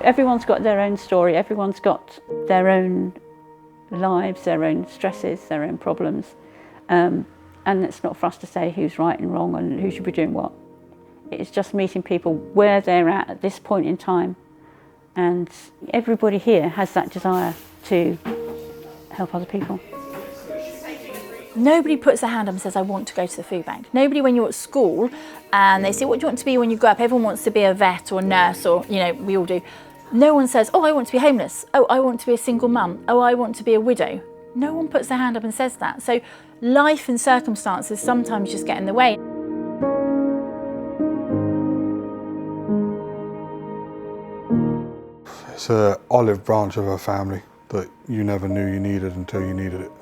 Everyone's got their own story, everyone's got their own lives, their own stresses, their own problems. And it's not for us to say who's right and wrong and who should be doing what. It's just meeting people where they're at this point in time. And everybody here has that desire to help other people. Nobody puts their hand up and says, I want to go to the food bank. Nobody, when you're at school and they say, what do you want to be when you grow up? Everyone wants to be a vet or a nurse, or, you know, we all do. No one says, oh, I want to be homeless. Oh, I want to be a single mum. Oh, I want to be a widow. No one puts their hand up and says that. So life and circumstances sometimes just get in the way. It's an olive branch of a family that you never knew you needed until you needed it.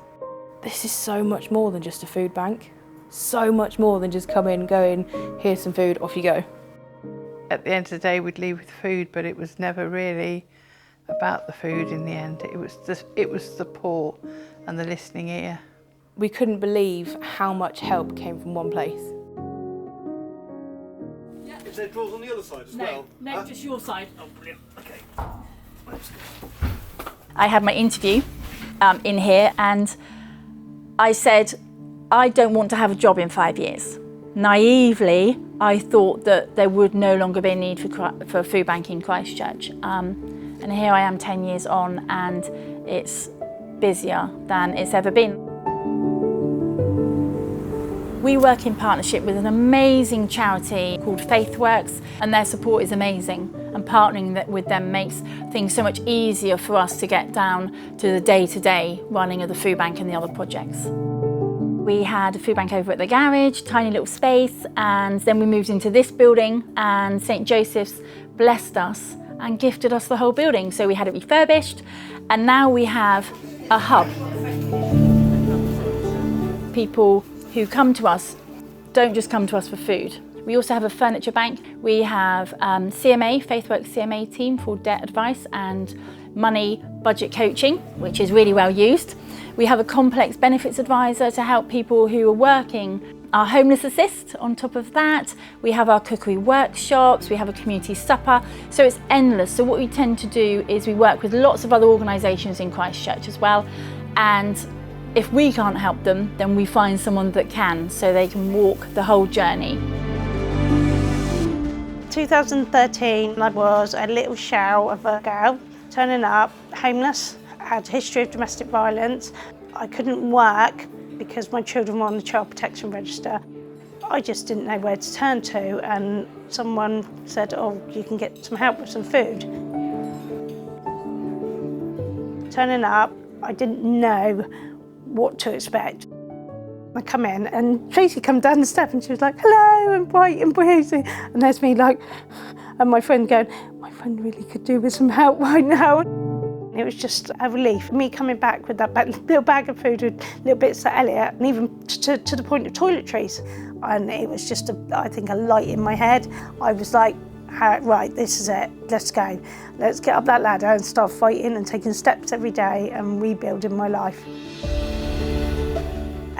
This is so much more than just a food bank. So much more than just come in, go in, here's some food, off you go. At the end of the day, we'd leave with food, but it was never really about the food in the end. It was the support and the listening ear. We couldn't believe how much help came from one place. Is there drawers on the other side as well? No, just your side. Oh, brilliant. Okay. I had my interview in here and I said, I don't want to have a job in 5 years. Naively, I thought that there would no longer be a need for a food bank in Christchurch. And here I am 10 years on and it's busier than it's ever been. We work in partnership with an amazing charity called Faithworks, and their support is amazing. And partnering with them makes things so much easier for us to get down to the day-to-day running of the food bank and the other projects. We had a food bank over at the garage, tiny little space, and then we moved into this building, and St. Joseph's blessed us and gifted us the whole building. So we had it refurbished, and now we have a hub. People who come to us don't just come to us for food. We also have a furniture bank. We have CMA, Faithworks CMA team for debt advice and money budget coaching, which is really well used. We have a complex benefits advisor to help people who are working. Our homeless assist on top of that. We have our cookery workshops, we have a community supper, so it's endless. So what we tend to do is we work with lots of other organisations in Christchurch as well, and if we can't help them, then we find someone that can, so they can walk the whole journey. 2013, I was a little shell of a girl, turning up, homeless, had a history of domestic violence. I couldn't work because my children were on the child protection register. I just didn't know where to turn to, and someone said, oh, you can get some help with some food. Turning up, I didn't know what to expect. I come in and Tracy come down the step and she was like, hello, and white and breezy. And there's me like, and my friend going, my friend really could do with some help right now. It was just a relief. Me coming back with that little bag of food with little bits of Elliot, and even to the point of toiletries. And it was just, I think, a light in my head. I was like, right, this is it, let's go. Let's get up that ladder and start fighting and taking steps every day and rebuilding my life.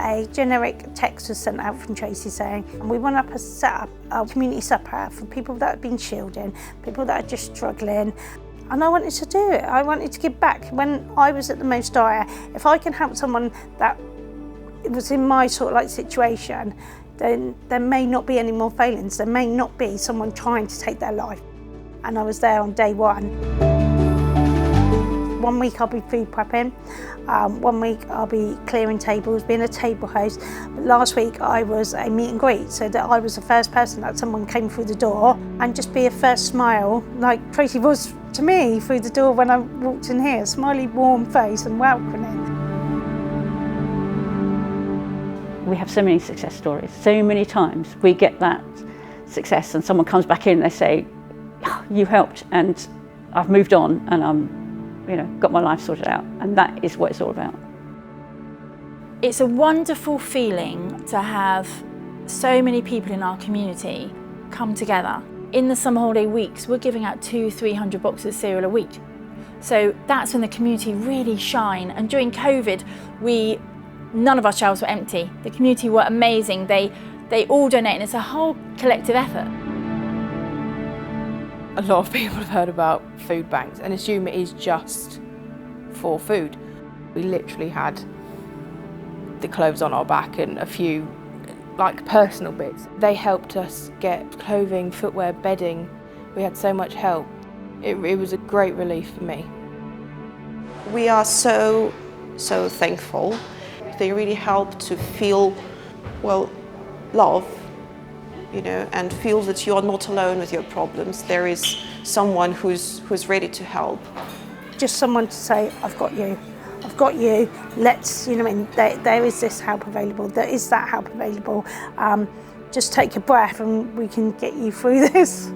A generic text was sent out from Tracy saying, we want to set up a community supper for people that have been shielding, people that are just struggling. And I wanted to do it. I wanted to give back. When I was at the most dire, if I can help someone that was in my sort of like situation, then there may not be any more failings. There may not be someone trying to take their life. And I was there on day one. 1 week I'll be food prepping, 1 week I'll be clearing tables, being a table host. But last week I was a meet and greet, so that I was the first person that someone came through the door, and just be a first smile, like Tracy was to me through the door when I walked in here, smiley, warm face and welcoming. We have so many success stories. So many times we get that success and someone comes back in and they say, oh, you helped and I've moved on and I'm got my life sorted out, and that is what it's all about. It's a wonderful feeling to have so many people in our community come together. In the summer holiday weeks, we're giving out 200-300 boxes of cereal a week. So that's when the community really shine. And during COVID, none of our shelves were empty. The community were amazing. They all donate, and it's a whole collective effort. A lot of people have heard about food banks and assume it is just for food. We literally had the clothes on our back and a few like personal bits. They helped us get clothing, footwear, bedding. We had so much help. It was a great relief for me. We are so thankful. They really help to feel, well, love, you know, and feel that you are not alone with your problems. There is someone who's ready to help. Just someone to say, I've got you, let's, you know what I mean, there is this help available, there is that help available. Just take a breath and we can get you through this.